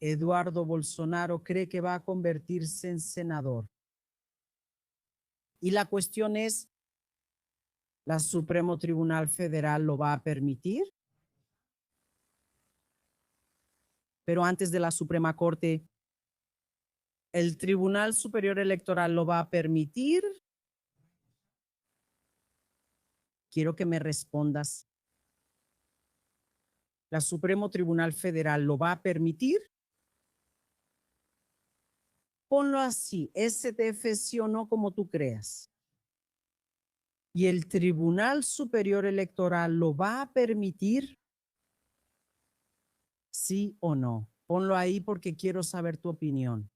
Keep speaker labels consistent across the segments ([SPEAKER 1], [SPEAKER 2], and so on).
[SPEAKER 1] Eduardo Bolsonaro cree que va a convertirse en senador. Y la cuestión es, ¿la Supremo Tribunal Federal lo va a permitir? Pero antes de la Suprema Corte, ¿el Tribunal Superior Electoral lo va a permitir? Quiero que me respondas. ¿La Supremo Tribunal Federal lo va a permitir? Ponlo así, STF sí o no como tú creas. ¿Y el Tribunal Superior Electoral lo va a permitir? ¿Sí o no? Ponlo ahí porque quiero saber tu opinión.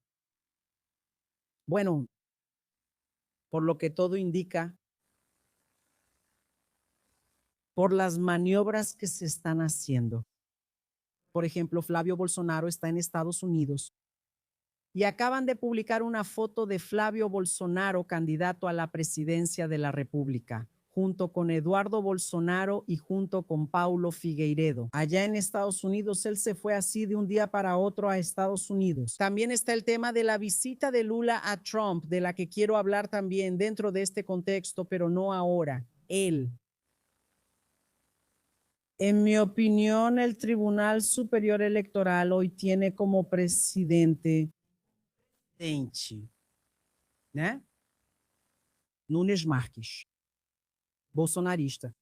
[SPEAKER 1] Bueno, por lo que todo indica, por las maniobras que se están haciendo. Por ejemplo, Flavio Bolsonaro está en Estados Unidos y acaban de publicar una foto de Flavio Bolsonaro, candidato a la presidencia de la República, junto con Eduardo Bolsonaro y junto con Paulo Figueiredo. Allá en Estados Unidos, él se fue así de un día para otro a Estados Unidos. También está el tema de la visita de Lula a Trump, de la que quiero hablar también dentro de este contexto, pero no ahora. Él. En mi opinión, el Tribunal Superior Electoral hoy tiene como presidente né? Nunes Marques, bolsonarista.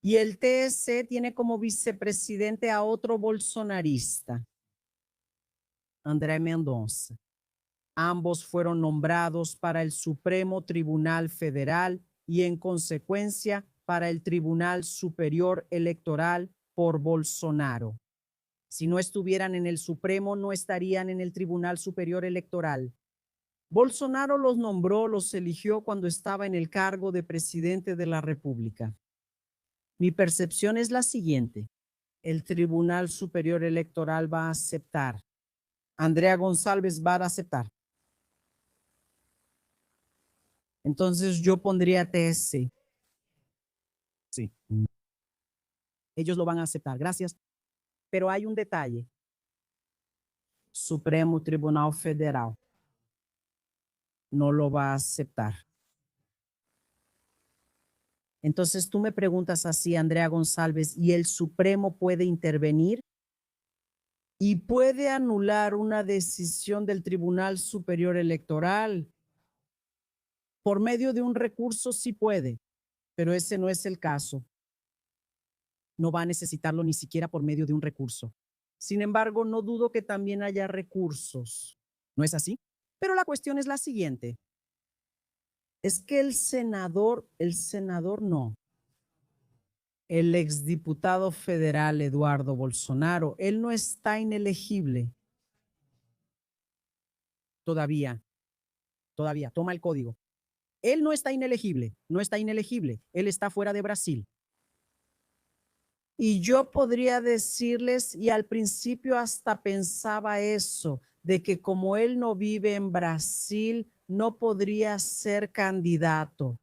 [SPEAKER 1] Y el TSE tiene como vicepresidente a otro bolsonarista, André Mendonça. Ambos fueron nombrados para el Supremo Tribunal Federal y en consecuencia para el Tribunal Superior Electoral por Bolsonaro. Si no estuvieran en el Supremo, no estarían en el Tribunal Superior Electoral. Bolsonaro los nombró, los eligió cuando estaba en el cargo de presidente de la República. Mi percepción es la siguiente. El Tribunal Superior Electoral va a aceptar. Andrea González va a aceptar. Entonces yo pondría TS. Sí. Ellos lo van a aceptar. Gracias. Pero hay un detalle. Supremo Tribunal Federal no lo va a aceptar. Entonces tú me preguntas así, Andrea González, ¿y el Supremo puede intervenir? ¿Y puede anular una decisión del Tribunal Superior Electoral? Por medio de un recurso sí puede, pero ese no es el caso. No va a necesitarlo ni siquiera por medio de un recurso. Sin embargo, no dudo que también haya recursos. ¿No es así? Pero la cuestión es la siguiente. Es que el senador no. El exdiputado federal Eduardo Bolsonaro, él no está inelegible. Todavía, toma el código. Él no está inelegible, él está fuera de Brasil. Y yo podría decirles, y al principio hasta pensaba eso, de que como él no vive en Brasil, no podría ser candidato.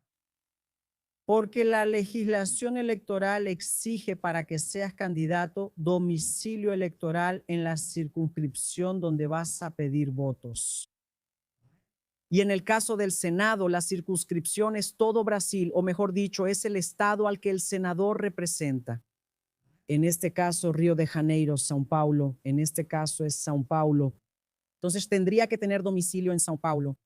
[SPEAKER 1] Porque la legislación electoral exige para que seas candidato domicilio electoral en la circunscripción donde vas a pedir votos. Y en el caso del Senado, la circunscripción es todo Brasil, o mejor dicho, es el estado al que el senador representa. En este caso, Río de Janeiro, São Paulo, en este caso es São Paulo. Entonces tendría que tener domicilio en São Paulo.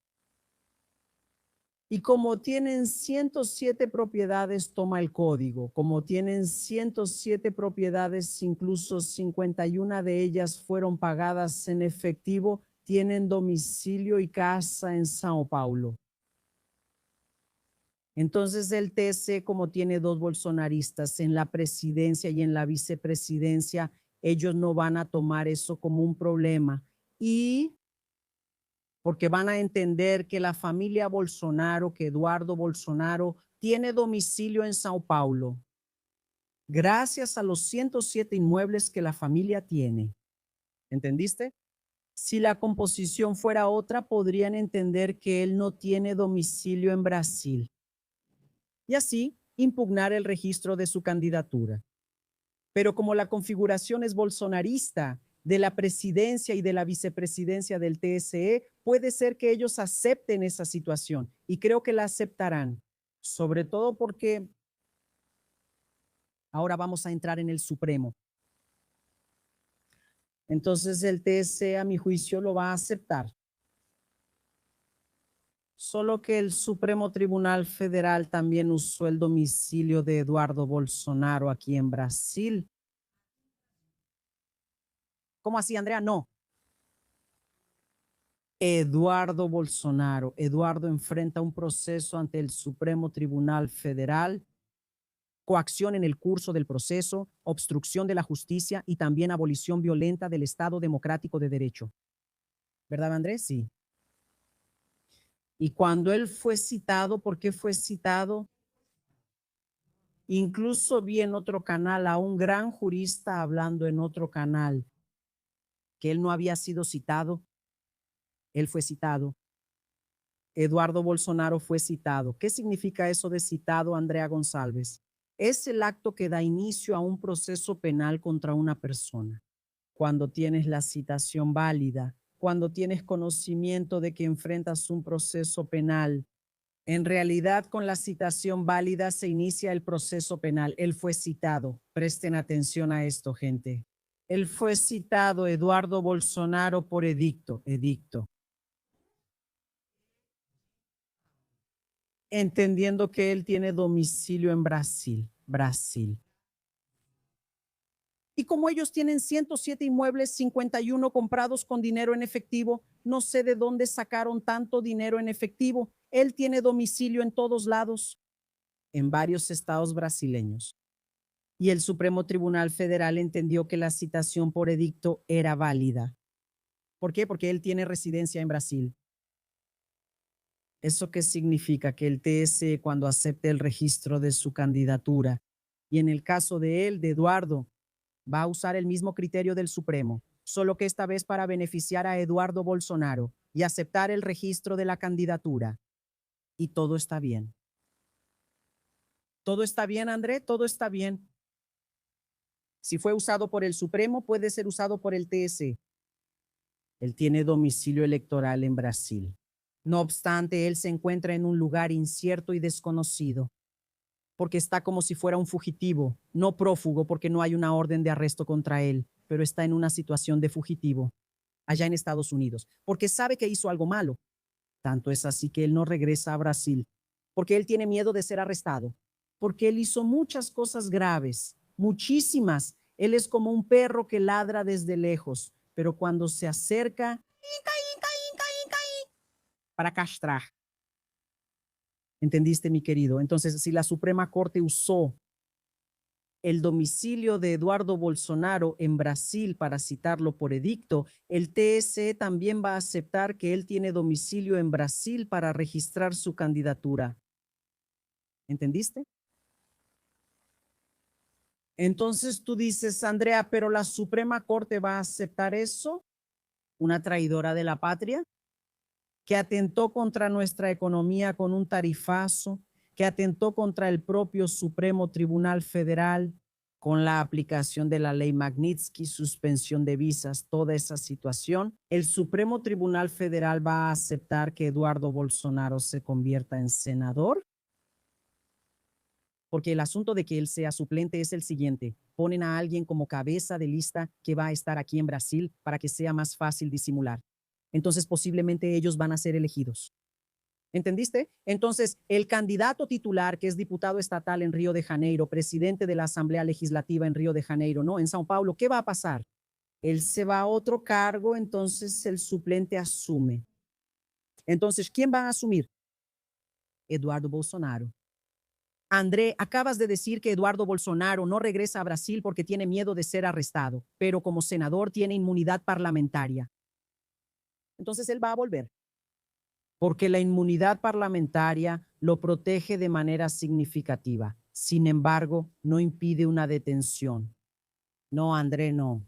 [SPEAKER 1] Y como tienen 107 propiedades, toma el código. Como tienen 107 propiedades, incluso 51 de ellas fueron pagadas en efectivo, tienen domicilio y casa en Sao Paulo. Entonces el TC, como tiene dos bolsonaristas en la presidencia y en la vicepresidencia, ellos no van a tomar eso como un problema. Y porque van a entender que la familia Bolsonaro, que Eduardo Bolsonaro tiene domicilio en Sao Paulo, gracias a los 107 inmuebles que la familia tiene. ¿Entendiste? Si la composición fuera otra, podrían entender que él no tiene domicilio en Brasil y así impugnar el registro de su candidatura. Pero como la configuración es bolsonarista de la presidencia y de la vicepresidencia del TSE, puede ser que ellos acepten esa situación y creo que la aceptarán, sobre todo porque ahora vamos a entrar en el Supremo. Entonces el TSE, a mi juicio, lo va a aceptar. Solo que el Supremo Tribunal Federal también usó el domicilio de Eduardo Bolsonaro aquí en Brasil. ¿Cómo así, Andrea? No. Eduardo Bolsonaro. Eduardo enfrenta un proceso ante el Supremo Tribunal Federal, coacción en el curso del proceso, obstrucción de la justicia y también abolición violenta del Estado Democrático de Derecho. ¿Verdad, Andrés? Sí. Y cuando él fue citado, ¿por qué fue citado? Incluso vi en otro canal a un gran jurista hablando en otro canal que él no había sido citado, él fue citado. Eduardo Bolsonaro fue citado. ¿Qué significa eso de citado, Andrea González? Es el acto que da inicio a un proceso penal contra una persona. Cuando tienes la citación válida, cuando tienes conocimiento de que enfrentas un proceso penal, en realidad, con la citación válida se inicia el proceso penal. Él fue citado. Presten atención a esto, gente. Él fue citado, Eduardo Bolsonaro, por edicto. Entendiendo que él tiene domicilio en Brasil. Y como ellos tienen 107 inmuebles, 51 comprados con dinero en efectivo, no sé de dónde sacaron tanto dinero en efectivo. Él tiene domicilio en todos lados, en varios estados brasileños. Y el Supremo Tribunal Federal entendió que la citación por edicto era válida. ¿Por qué? Porque él tiene residencia en Brasil. ¿Eso qué significa? Que el TSE, cuando acepte el registro de su candidatura, y en el caso de él, de Eduardo, va a usar el mismo criterio del Supremo, solo que esta vez para beneficiar a Eduardo Bolsonaro y aceptar el registro de la candidatura. Y todo está bien. ¿Todo está bien, André? Todo está bien. Si fue usado por el Supremo, puede ser usado por el TSE. Él tiene domicilio electoral en Brasil. No obstante, él se encuentra en un lugar incierto y desconocido, porque está como si fuera un fugitivo, no prófugo porque no hay una orden de arresto contra él, pero está en una situación de fugitivo allá en Estados Unidos, porque sabe que hizo algo malo. Tanto es así que él no regresa a Brasil, porque él tiene miedo de ser arrestado, porque él hizo muchas cosas graves, muchísimas. Él es como un perro que ladra desde lejos, pero cuando se acerca para castrar. ¿Entendiste, mi querido? Entonces, si la Suprema Corte usó el domicilio de Eduardo Bolsonaro en Brasil para citarlo por edicto, el TSE también va a aceptar que él tiene domicilio en Brasil para registrar su candidatura. ¿Entendiste? Entonces tú dices, Andrea, pero la Suprema Corte va a aceptar eso, una traidora de la patria, que atentó contra nuestra economía con un tarifazo, que atentó contra el propio Supremo Tribunal Federal con la aplicación de la ley Magnitsky, suspensión de visas, toda esa situación. El Supremo Tribunal Federal va a aceptar que Eduardo Bolsonaro se convierta en senador, porque el asunto de que él sea suplente es el siguiente: ponen a alguien como cabeza de lista que va a estar aquí en Brasil para que sea más fácil disimular. Entonces posiblemente ellos van a ser elegidos. ¿Entendiste? Entonces, el candidato titular, que es diputado estatal en Río de Janeiro, presidente de la Asamblea Legislativa en Río de Janeiro, ¿no? En Sao Paulo, ¿qué va a pasar? Él se va a otro cargo, entonces el suplente asume. Entonces, ¿quién va a asumir? Eduardo Bolsonaro. André, acabas de decir que Eduardo Bolsonaro no regresa a Brasil porque tiene miedo de ser arrestado, pero como senador tiene inmunidad parlamentaria. Entonces él va a volver, porque la inmunidad parlamentaria lo protege de manera significativa. Sin embargo, no impide una detención. No, André, no.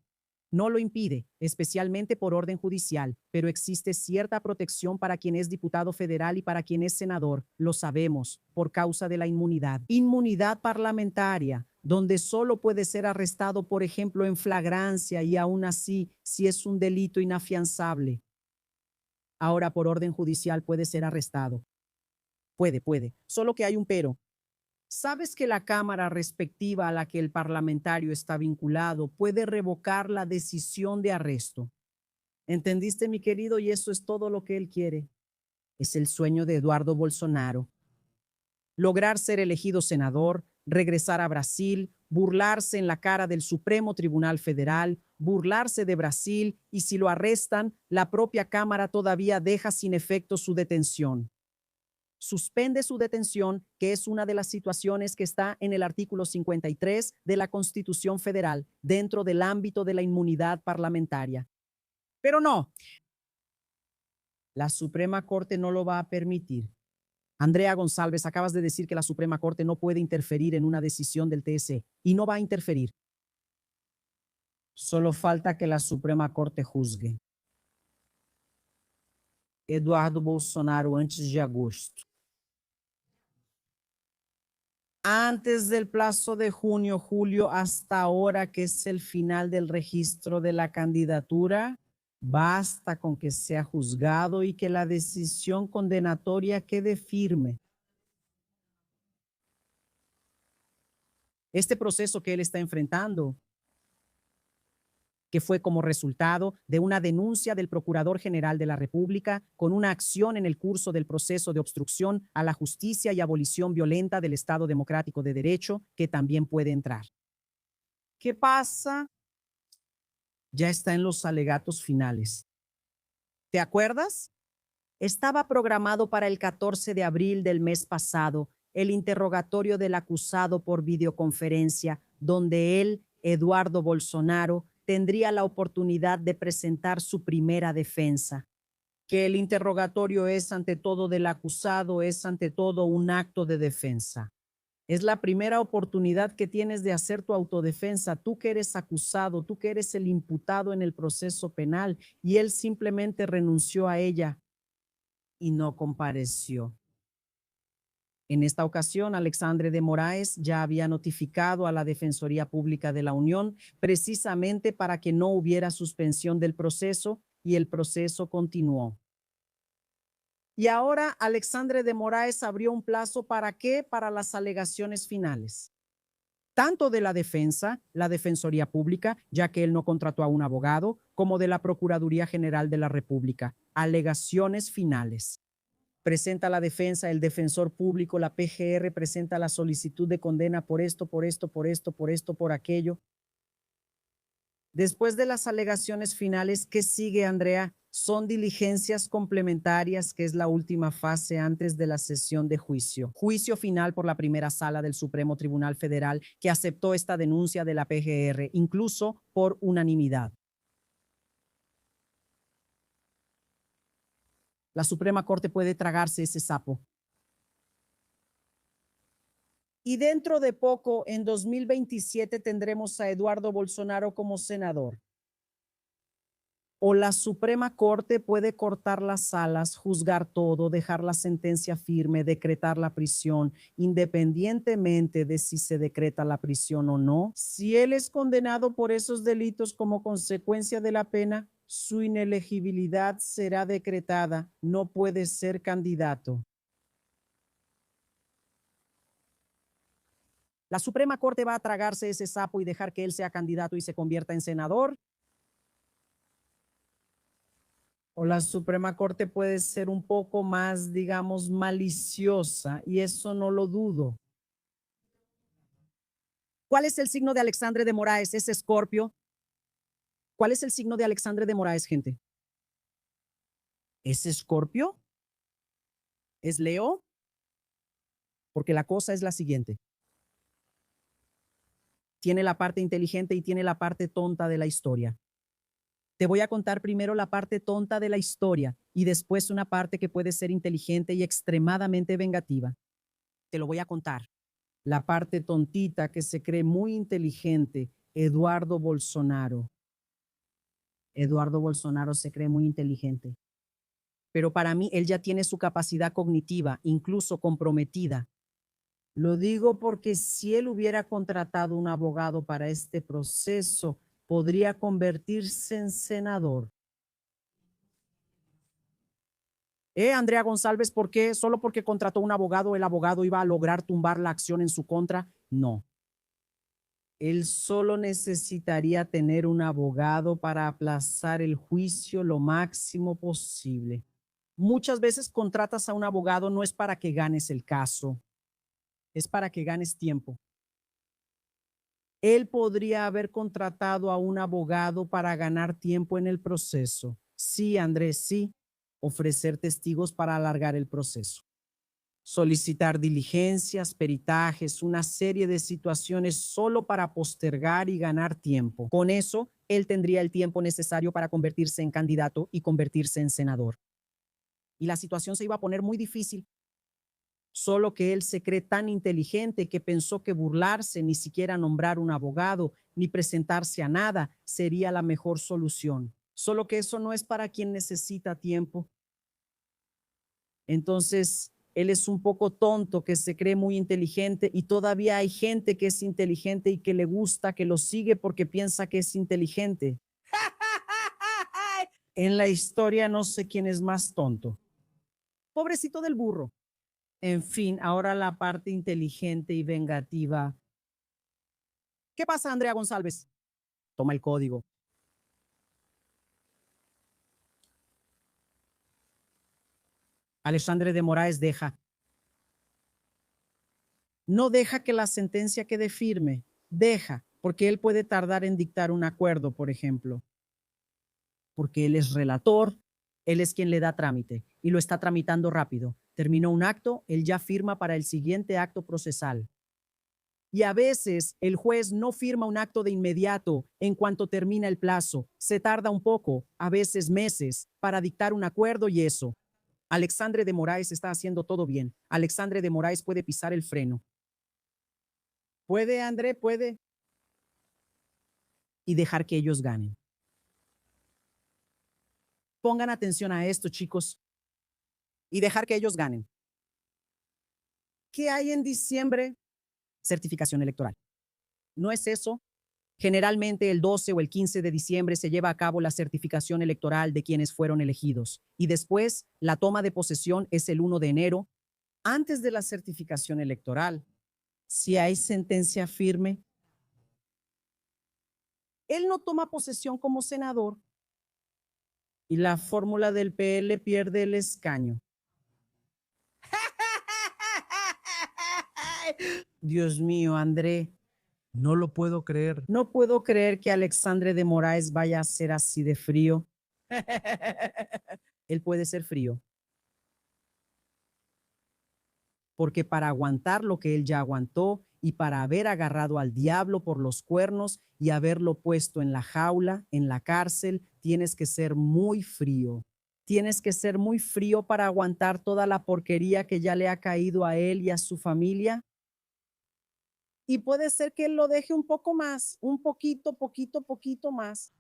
[SPEAKER 1] No lo impide, especialmente por orden judicial, pero existe cierta protección para quien es diputado federal y para quien es senador. Lo sabemos, por causa de la inmunidad. Inmunidad parlamentaria. donde solo puede ser arrestado, por ejemplo, en flagrancia y aún así, si es un delito inafianzable. Ahora, por orden judicial, puede ser arrestado. Puede. Solo que hay un pero. ¿Sabes que la Cámara respectiva a la que el parlamentario está vinculado puede revocar la decisión de arresto? ¿Entendiste, mi querido? Y eso es todo lo que él quiere. Es el sueño de Eduardo Bolsonaro. Lograr ser elegido senador, regresar a Brasil, burlarse en la cara del Supremo Tribunal Federal, burlarse de Brasil y si lo arrestan, la propia Cámara todavía deja sin efecto su detención. Suspende su detención, que es una de las situaciones que está en el artículo 53 de la Constitución Federal, dentro del ámbito de la inmunidad parlamentaria. Pero no, la Suprema Corte no lo va a permitir. Andrea González, acabas de decir que la Suprema Corte no puede interferir en una decisión del TSE y no va a interferir. Solo falta que la Suprema Corte juzgue. Eduardo Bolsonaro antes de agosto. Antes del plazo de junio, julio, hasta ahora que es el final del registro de la candidatura, basta con que sea juzgado y que la decisión condenatoria quede firme. Este proceso que él está enfrentando, que fue como resultado de una denuncia del Procurador General de la República con una acción en el curso del proceso de obstrucción a la justicia y abolición violenta del Estado Democrático de Derecho, que también puede entrar. ¿Qué pasa? Ya está en los alegatos finales. ¿Te acuerdas? Estaba programado para el 14 de abril del mes pasado el interrogatorio del acusado por videoconferencia, donde él, Eduardo Bolsonaro, tendría la oportunidad de presentar su primera defensa. Que el interrogatorio es ante todo del acusado, es ante todo un acto de defensa. Es la primera oportunidad que tienes de hacer tu autodefensa. Tú que eres acusado, tú que eres el imputado en el proceso penal y él simplemente renunció a ella y no compareció. En esta ocasión, Alexandre de Moraes ya había notificado a la Defensoría Pública de la Unión precisamente para que no hubiera suspensión del proceso y el proceso continuó. Y ahora Alexandre de Moraes abrió un plazo ¿para qué? Para las alegaciones finales. Tanto de la defensa, la Defensoría Pública, ya que él no contrató a un abogado, como de la Procuraduría General de la República. Alegaciones finales. Presenta la defensa, el defensor público, la PGR presenta la solicitud de condena por esto, por aquello. Después de las alegaciones finales, ¿qué sigue, Andrea? Son diligencias complementarias, que es la última fase antes de la sesión de juicio. Juicio final por la primera sala del Supremo Tribunal Federal, que aceptó esta denuncia de la PGR, incluso por unanimidad. La Suprema Corte puede tragarse ese sapo. Y dentro de poco, en 2027, tendremos a Eduardo Bolsonaro como senador. O la Suprema Corte puede cortar las alas, juzgar todo, dejar la sentencia firme, decretar la prisión, independientemente de si se decreta la prisión o no. Si él es condenado por esos delitos como consecuencia de la pena, su inelegibilidad será decretada, no puede ser candidato. ¿La Suprema Corte va a tragarse ese sapo y dejar que él sea candidato y se convierta en senador? ¿O la Suprema Corte puede ser un poco más, digamos, maliciosa? Y eso no lo dudo. ¿Cuál es el signo de Alexandre de Moraes? ¿Es Escorpio? ¿Cuál es el signo de Alexandre de Moraes, gente? ¿Es Escorpio? ¿Es Leo? Porque la cosa es la siguiente. Tiene la parte inteligente y tiene la parte tonta de la historia. Te voy a contar primero la parte tonta de la historia y después una parte que puede ser inteligente y extremadamente vengativa. Te lo voy a contar. La parte tontita que se cree muy inteligente, Eduardo Bolsonaro. Eduardo Bolsonaro se cree muy inteligente. Pero para mí él ya tiene su capacidad cognitiva, incluso comprometida. Lo digo porque si él hubiera contratado un abogado para este proceso, podría convertirse en senador. Andrea González, ¿por qué? ¿Solo porque contrató un abogado, el abogado iba a lograr tumbar la acción en su contra? No. Él solo necesitaría tener un abogado para aplazar el juicio lo máximo posible. Muchas veces contratas a un abogado no es para que ganes el caso, es para que ganes tiempo. Él podría haber contratado a un abogado para ganar tiempo en el proceso. Sí, Andrés, sí. Ofrecer testigos para alargar el proceso. Solicitar diligencias, peritajes, una serie de situaciones solo para postergar y ganar tiempo. Con eso, él tendría el tiempo necesario para convertirse en candidato y convertirse en senador. Y la situación se iba a poner muy difícil. Solo que él se cree tan inteligente que pensó que burlarse, ni siquiera nombrar un abogado, ni presentarse a nada, sería la mejor solución. Solo que eso no es para quien necesita tiempo. Entonces, él es un poco tonto, que se cree muy inteligente y todavía hay gente que es inteligente y que le gusta, que lo sigue porque piensa que es inteligente. En la historia no sé quién es más tonto. Pobrecito del burro. En fin, ahora la parte inteligente y vengativa. ¿Qué pasa, Andrea González? Toma el código. Alexandre de Moraes deja. No deja que la sentencia quede firme. Deja, porque él puede tardar en dictar un acuerdo, por ejemplo. Porque él es relator, él es quien le da trámite y lo está tramitando rápido. Terminó un acto, él ya firma para el siguiente acto procesal. Y a veces el juez no firma un acto de inmediato en cuanto termina el plazo. Se tarda un poco, a veces meses, para dictar un acuerdo y eso. Alexandre de Moraes está haciendo todo bien. Alexandre de Moraes puede pisar el freno. Puede, André, puede. Y dejar que ellos ganen. Pongan atención a esto, chicos. Y dejar que ellos ganen. ¿Qué hay en diciembre? Certificación electoral. ¿No es eso? Generalmente el 12 o el 15 de diciembre se lleva a cabo la certificación electoral de quienes fueron elegidos y después la toma de posesión es el 1 de enero. Antes de la certificación electoral, si hay sentencia firme, él no toma posesión como senador y la fórmula del PL pierde el escaño. Dios mío, André. No lo puedo creer. No puedo creer que Alexandre de Moraes vaya a ser así de frío. Él puede ser frío. Porque para aguantar lo que él ya aguantó y para haber agarrado al diablo por los cuernos y haberlo puesto en la jaula, en la cárcel, tienes que ser muy frío. Tienes que ser muy frío para aguantar toda la porquería que ya le ha caído a él y a su familia. Y puede ser que él lo deje un poco más, un poquito más.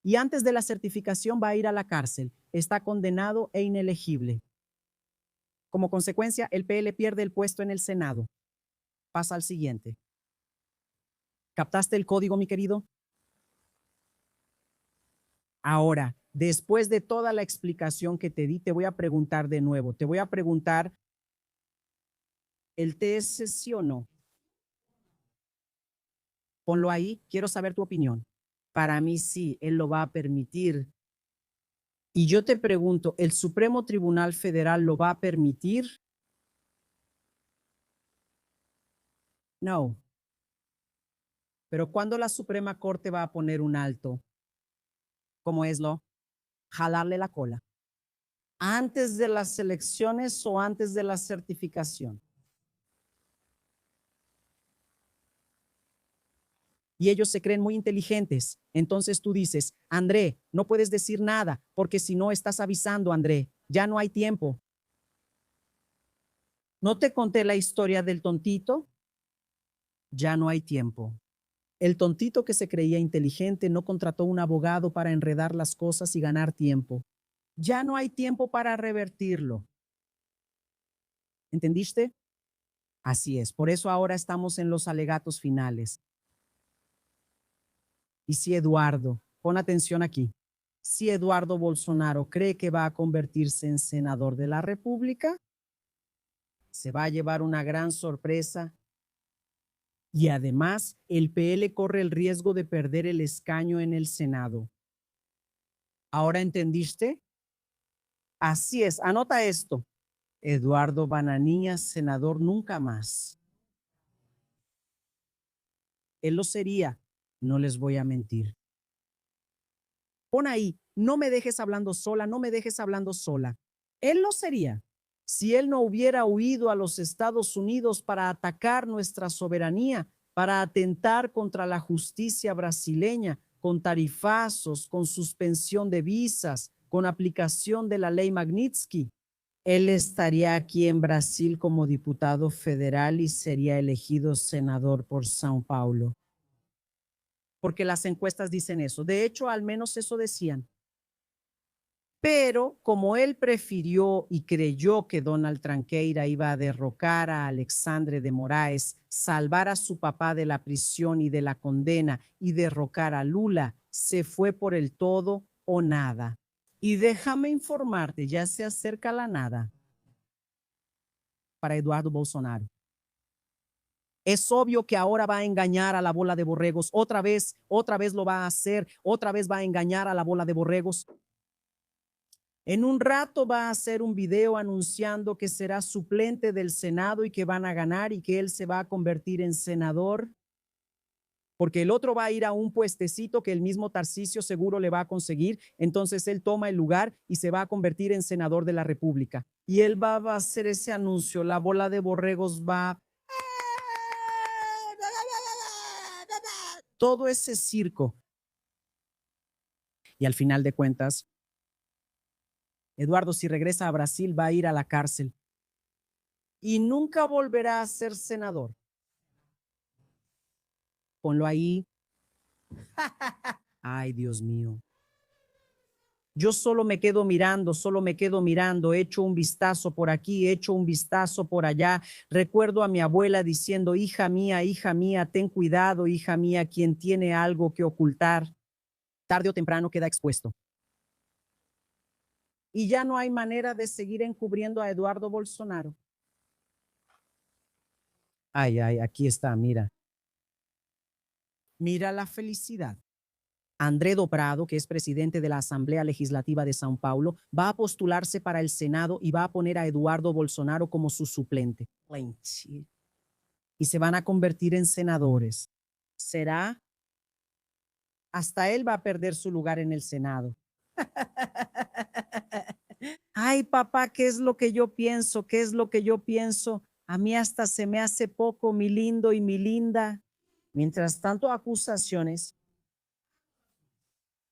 [SPEAKER 1] Y antes de la certificación va a ir a la cárcel. Está condenado e inelegible. Como consecuencia, el PL pierde el puesto en el Senado. Pasa al siguiente. ¿Captaste el código, mi querido? Ahora, después de toda la explicación que te di, te voy a preguntar de nuevo. Te voy a preguntar, ¿el TS sí o no? Ponlo ahí, quiero saber tu opinión. Para mí sí, él lo va a permitir. Y yo te pregunto, ¿el Supremo Tribunal Federal lo va a permitir? No. Pero ¿cuándo la Suprema Corte va a poner un alto? ¿Cómo es lo? Jalarle la cola. ¿Antes de las elecciones o antes de la certificación? Y ellos se creen muy inteligentes. Entonces tú dices, André, no puedes decir nada, porque si no estás avisando, André, ya no hay tiempo. ¿No te conté la historia del tontito? Ya no hay tiempo. El tontito que se creía inteligente no contrató un abogado para enredar las cosas y ganar tiempo. Ya no hay tiempo para revertirlo. ¿Entendiste? Así es. Por eso ahora estamos en los alegatos finales. Y si Eduardo, pon atención aquí, si Eduardo Bolsonaro cree que va a convertirse en senador de la República, se va a llevar una gran sorpresa y además el PL corre el riesgo de perder el escaño en el Senado. ¿Ahora entendiste? Así es, anota esto. Eduardo Bananía, senador nunca más. Él lo sería, no les voy a mentir. Pon ahí, no me dejes hablando sola, no me dejes hablando sola. Él lo sería si él no hubiera huido a los Estados Unidos para atacar nuestra soberanía, para atentar contra la justicia brasileña, con tarifazos, con suspensión de visas, con aplicación de la ley Magnitsky. Él estaría aquí en Brasil como diputado federal y sería elegido senador por São Paulo. Porque las encuestas dicen eso. De hecho, al menos eso decían. Pero como él prefirió y creyó que Donald Tranqueira iba a derrocar a Alexandre de Moraes, salvar a su papá de la prisión y de la condena y derrocar a Lula, se fue por el todo o nada. Y déjame informarte, ya se acerca la nada para Eduardo Bolsonaro. Es obvio que ahora va a engañar a la bola de borregos. Otra vez lo va a hacer. Otra vez va a engañar a la bola de borregos. En un rato va a hacer un video anunciando que será suplente del Senado y que van a ganar y que él se va a convertir en senador. Porque el otro va a ir a un puestecito que el mismo Tarcisio seguro le va a conseguir. Entonces él toma el lugar y se va a convertir en senador de la República. Y él va a hacer ese anuncio. La bola de borregos va todo ese circo. Y al final de cuentas, Eduardo, si regresa a Brasil, va a ir a la cárcel y nunca volverá a ser senador. Ponlo ahí. Ay, Dios mío. Yo solo me quedo mirando, echo un vistazo por aquí, echo un vistazo por allá. Recuerdo a mi abuela diciendo, hija mía, ten cuidado, hija mía, quien tiene algo que ocultar, tarde o temprano queda expuesto. Y ya no hay manera de seguir encubriendo a Eduardo Bolsonaro. Ay, aquí está, mira. Mira la felicidad. André do Prado, que es presidente de la Asamblea Legislativa de São Paulo, va a postularse para el Senado y va a poner a Eduardo Bolsonaro como su suplente. Y se van a convertir en senadores. ¿Será? Hasta él va a perder su lugar en el Senado. Ay, papá, ¿qué es lo que yo pienso? ¿Qué es lo que yo pienso? A mí hasta se me hace poco, mi lindo y mi linda. Mientras tanto, acusaciones.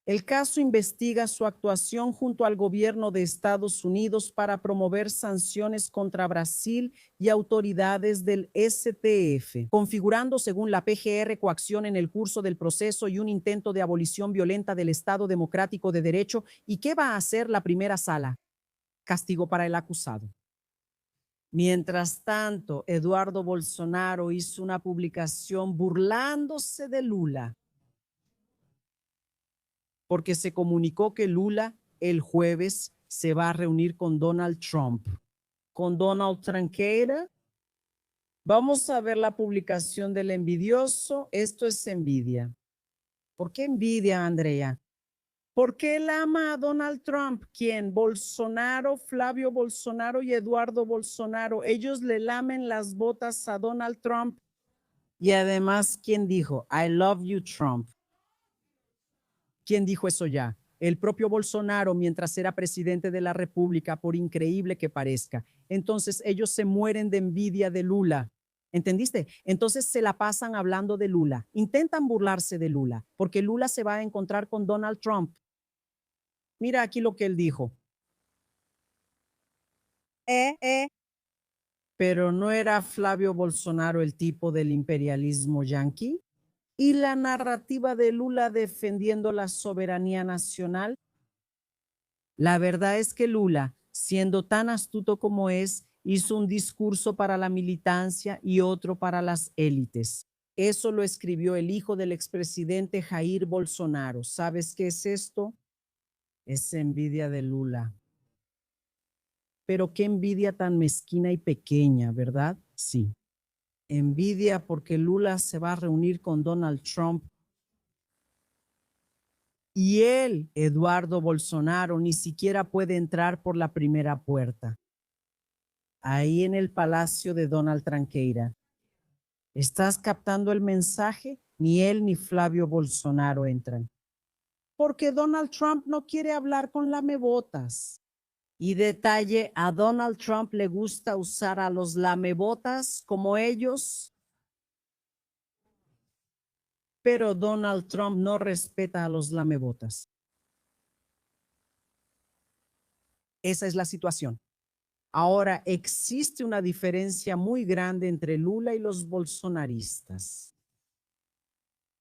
[SPEAKER 1] El caso investiga su actuación junto al gobierno de Estados Unidos para promover sanciones contra Brasil y autoridades del STF, configurando, según la PGR, coacción en el curso del proceso y un intento de abolición violenta del Estado Democrático de Derecho. ¿Y qué va a hacer la primera sala? Castigo para el acusado. Mientras tanto, Eduardo Bolsonaro hizo una publicación burlándose de Lula, porque se comunicó que Lula el jueves se va a reunir con Donald Trump. Con Donald Tranqueira. Vamos a ver la publicación del envidioso. Esto es envidia. ¿Por qué envidia, Andrea? Porque él ama a Donald Trump. ¿Quién? Bolsonaro, Flavio Bolsonaro y Eduardo Bolsonaro. Ellos le lamen las botas a Donald Trump. Y además, ¿quién dijo? I love you, Trump. ¿Quién dijo eso ya? El propio Bolsonaro, mientras era presidente de la República, por increíble que parezca. Entonces ellos se mueren de envidia de Lula. ¿Entendiste? Entonces se la pasan hablando de Lula. Intentan burlarse de Lula, porque Lula se va a encontrar con Donald Trump. Mira aquí lo que él dijo. Pero ¿no era Flavio Bolsonaro el tipo del imperialismo yanqui? ¿Y la narrativa de Lula defendiendo la soberanía nacional? La verdad es que Lula, siendo tan astuto como es, hizo un discurso para la militancia y otro para las élites. Eso lo escribió el hijo del expresidente Jair Bolsonaro. ¿Sabes qué es esto? Es envidia de Lula. Pero qué envidia tan mezquina y pequeña, ¿verdad? Sí. Envidia porque Lula se va a reunir con Donald Trump y él, Eduardo Bolsonaro, ni siquiera puede entrar por la primera puerta. Ahí en el palacio de Donald Tranqueira. ¿Estás captando el mensaje? Ni él ni Flavio Bolsonaro entran. Porque Donald Trump no quiere hablar con lamebotas. Y detalle, a Donald Trump le gusta usar a los lamebotas como ellos, pero Donald Trump no respeta a los lamebotas. Esa es la situación. Ahora, existe una diferencia muy grande entre Lula y los bolsonaristas.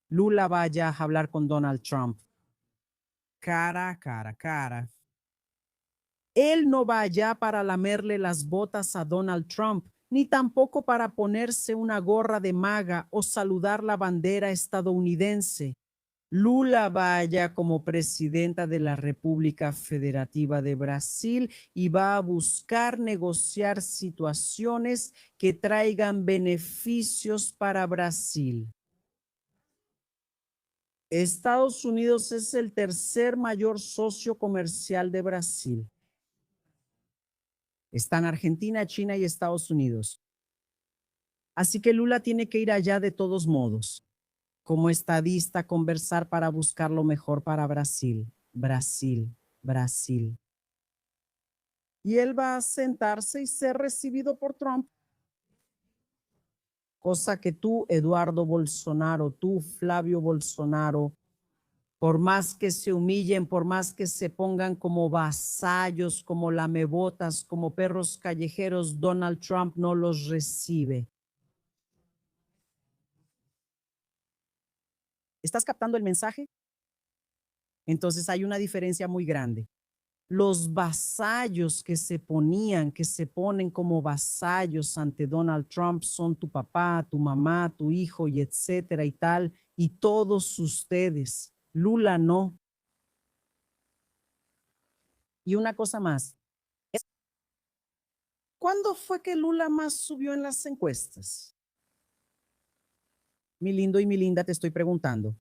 [SPEAKER 1] Lula vaya a hablar con Donald Trump. Cara a cara, cara. Él no va allá para lamerle las botas a Donald Trump, ni tampoco para ponerse una gorra de maga o saludar la bandera estadounidense. Lula va allá como presidenta de la República Federativa de Brasil y va a buscar negociar situaciones que traigan beneficios para Brasil. Estados Unidos es el tercer mayor socio comercial de Brasil. Están Argentina, China y Estados Unidos. Así que Lula tiene que ir allá de todos modos, como estadista, a conversar para buscar lo mejor para Brasil. Brasil, Brasil. Y él va a sentarse y ser recibido por Trump. Cosa que tú, Eduardo Bolsonaro, tú, Flavio Bolsonaro, por más que se humillen, por más que se pongan como vasallos, como lamebotas, como perros callejeros, Donald Trump no los recibe. ¿Estás captando el mensaje? Entonces hay una diferencia muy grande. Los vasallos que se ponían, que se ponen como vasallos ante Donald Trump son tu papá, tu mamá, tu hijo y etcétera y tal, y todos ustedes. Lula no. Y una cosa más. ¿Cuándo fue que Lula más subió en las encuestas? Mi lindo y mi linda, te estoy preguntando.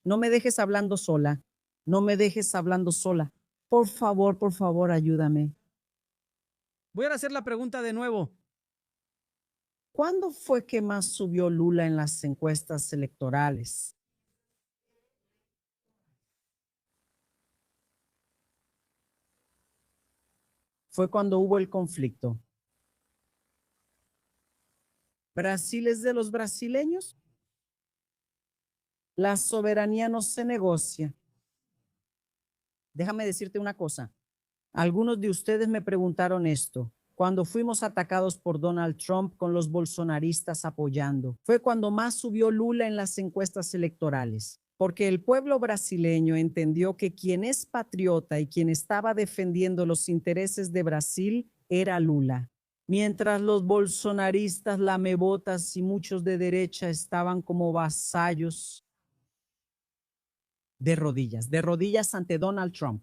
[SPEAKER 1] No me dejes hablando sola. No me dejes hablando sola. Por favor, ayúdame.
[SPEAKER 2] Voy a hacer la pregunta de nuevo.
[SPEAKER 1] ¿Cuándo fue que más subió Lula en las encuestas electorales? Fue cuando hubo el conflicto. ¿Brasil es de los brasileños? La soberanía no se negocia. Déjame decirte una cosa. Algunos de ustedes me preguntaron esto. Cuando fuimos atacados por Donald Trump con los bolsonaristas apoyando, fue cuando más subió Lula en las encuestas electorales, porque el pueblo brasileño entendió que quien es patriota y quien estaba defendiendo los intereses de Brasil era Lula. Mientras los bolsonaristas, lamebotas y muchos de derecha estaban como vasallos de rodillas ante Donald Trump.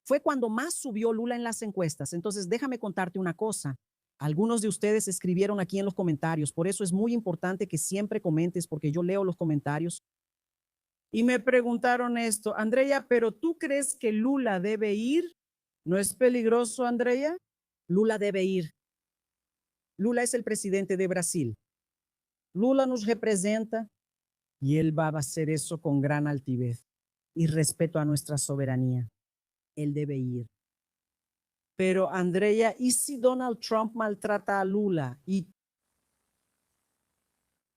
[SPEAKER 1] Fue cuando más subió Lula en las encuestas. Entonces, déjame contarte una cosa. Algunos de ustedes escribieron aquí en los comentarios, por eso es muy importante que siempre comentes, porque yo leo los comentarios. Y me preguntaron esto, Andrea, ¿pero tú crees que Lula debe ir? ¿No es peligroso, Andrea? Lula debe ir. Lula es el presidente de Brasil. Lula nos representa y él va a hacer eso con gran altivez y respeto a nuestra soberanía. Él debe ir. Pero Andrea, ¿y si Donald Trump maltrata a Lula? Y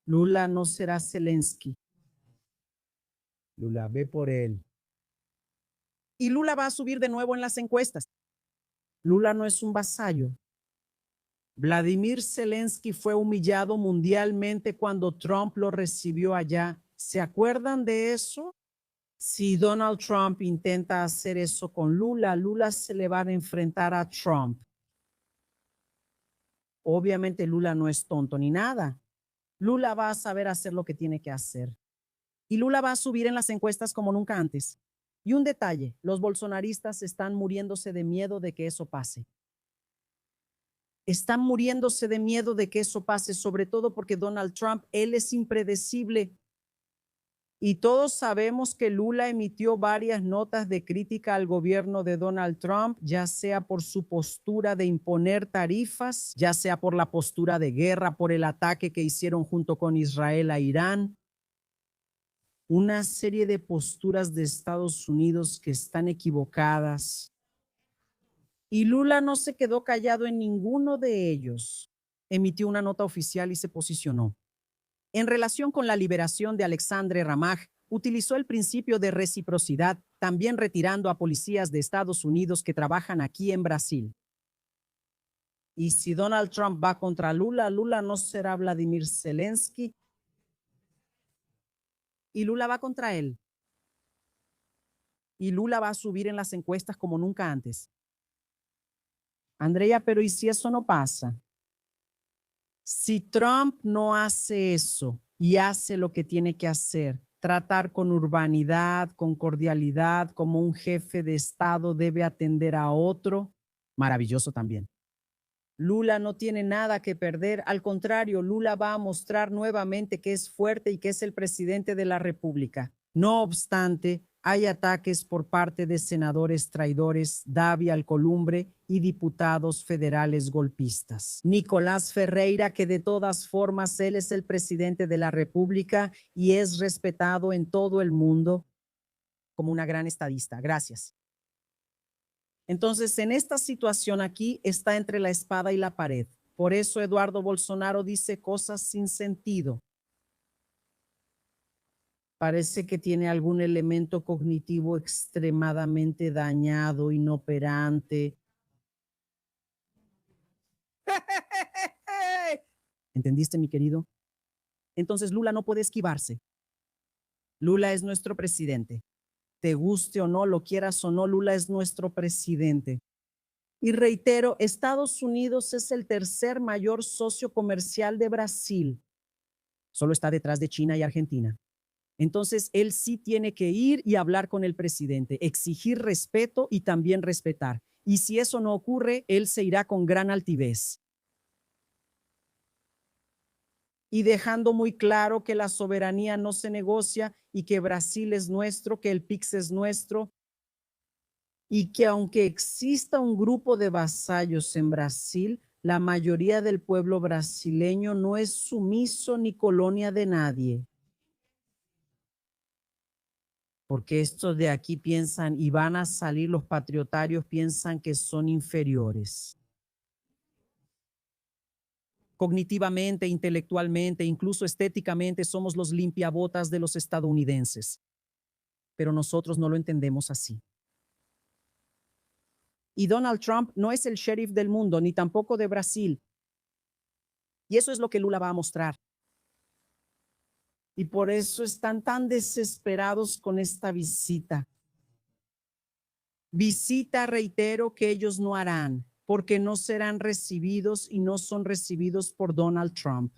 [SPEAKER 1] Lula no será Zelensky. Lula ve por él. Y Lula va a subir de nuevo en las encuestas. Lula no es un vasallo. Vladimir Zelensky fue humillado mundialmente cuando Trump lo recibió allá. ¿Se acuerdan de eso? Si Donald Trump intenta hacer eso con Lula, Lula se le va a enfrentar a Trump. Obviamente Lula no es tonto ni nada. Lula va a saber hacer lo que tiene que hacer. Y Lula va a subir en las encuestas como nunca antes. Y un detalle, los bolsonaristas están muriéndose de miedo de que eso pase. Están muriéndose de miedo de que eso pase, sobre todo porque Donald Trump, él es impredecible. Y todos sabemos que Lula emitió varias notas de crítica al gobierno de Donald Trump, ya sea por su postura de imponer tarifas, ya sea por la postura de guerra, por el ataque que hicieron junto con Israel a Irán. Una serie de posturas de Estados Unidos que están equivocadas. Y Lula no se quedó callado en ninguno de ellos. Emitió una nota oficial y se posicionó. En relación con la liberación de Alexandre Ramaj, utilizó el principio de reciprocidad, también retirando a policías de Estados Unidos que trabajan aquí en Brasil. Y si Donald Trump va contra Lula, Lula no será Vladimir Zelensky. Y Lula va contra él. Y Lula va a subir en las encuestas como nunca antes. Andrea, pero ¿y si eso no pasa? Si Trump no hace eso y hace lo que tiene que hacer, tratar con urbanidad, con cordialidad, como un jefe de Estado debe atender a otro, maravilloso también. Lula no tiene nada que perder, al contrario, Lula va a mostrar nuevamente que es fuerte y que es el presidente de la República. No obstante, hay ataques por parte de senadores traidores, Davia Alcolumbre y diputados federales golpistas. Nicolás Ferreira, que de todas formas él es el presidente de la República y es respetado en todo el mundo como una gran estadista. Gracias. Entonces, en esta situación aquí está entre la espada y la pared. Por eso Eduardo Bolsonaro dice cosas sin sentido. Parece que tiene algún elemento cognitivo extremadamente dañado, inoperante. ¿Entendiste, mi querido? Entonces Lula no puede esquivarse. Lula es nuestro presidente. Te guste o no, lo quieras o no, Lula es nuestro presidente. Y reitero, Estados Unidos es el tercer mayor socio comercial de Brasil. Solo está detrás de China y Argentina. Entonces, él sí tiene que ir y hablar con el presidente, exigir respeto y también respetar. Y si eso no ocurre, él se irá con gran altivez. Y dejando muy claro que la soberanía no se negocia y que Brasil es nuestro, que el PIX es nuestro, y que aunque exista un grupo de vasallos en Brasil, la mayoría del pueblo brasileño no es sumiso ni colonia de nadie. Porque estos de aquí piensan y van a salir los patriotarios, piensan que son inferiores. Cognitivamente, intelectualmente, incluso estéticamente, somos los limpiabotas de los estadounidenses. Pero nosotros no lo entendemos así. Y Donald Trump no es el sheriff del mundo, ni tampoco de Brasil. Y eso es lo que Lula va a mostrar. Y por eso están tan desesperados con esta visita. Visita, reitero, que ellos no harán, porque no serán recibidos y no son recibidos por Donald Trump.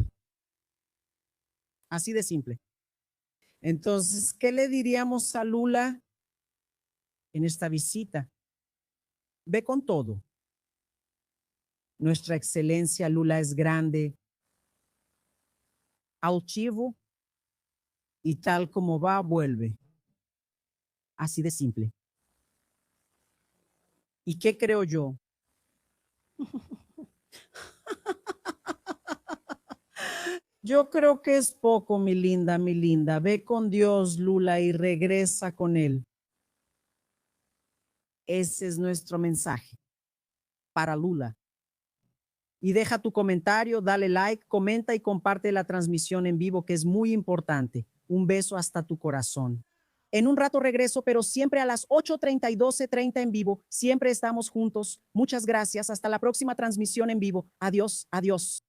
[SPEAKER 1] Así de simple. Entonces, ¿qué le diríamos a Lula en esta visita? Ve con todo. Nuestra excelencia Lula es grande, altivo y tal como va, vuelve. Así de simple. ¿Y qué creo yo? Yo creo que es poco, mi linda, mi linda. Ve con Dios, Lula, y regresa con él. Ese es nuestro mensaje para Lula. Y deja tu comentario, dale like, comenta y comparte la transmisión en vivo, que es muy importante. Un beso hasta tu corazón. En un rato regreso, pero siempre a las 8:30 y 12:30 en vivo. Siempre estamos juntos. Muchas gracias. Hasta la próxima transmisión en vivo. Adiós, adiós.